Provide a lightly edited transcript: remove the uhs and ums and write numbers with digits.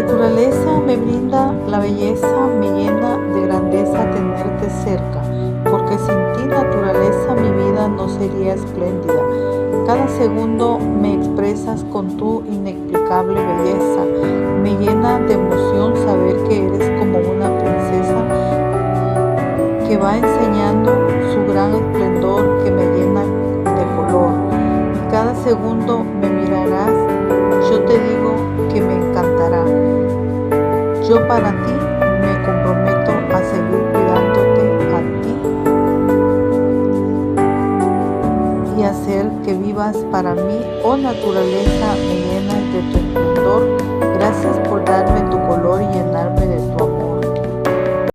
naturaleza me brinda la belleza, me llena de grandeza tenerte cerca, porque sin ti, naturaleza, mi vida no sería espléndida. Cada segundo me expresas con tu inexplicable belleza. Me llena de emoción saber que eres como una princesa que va enseñando su gran esplendor que me llena de color. Y cada segundo me mirarás, yo te digo que me encantará. Yo para ti me comprometo a seguir cuidándote a ti y hacer que vivas para mí. Oh naturaleza, me llenas de tu esplendor. Gracias por darme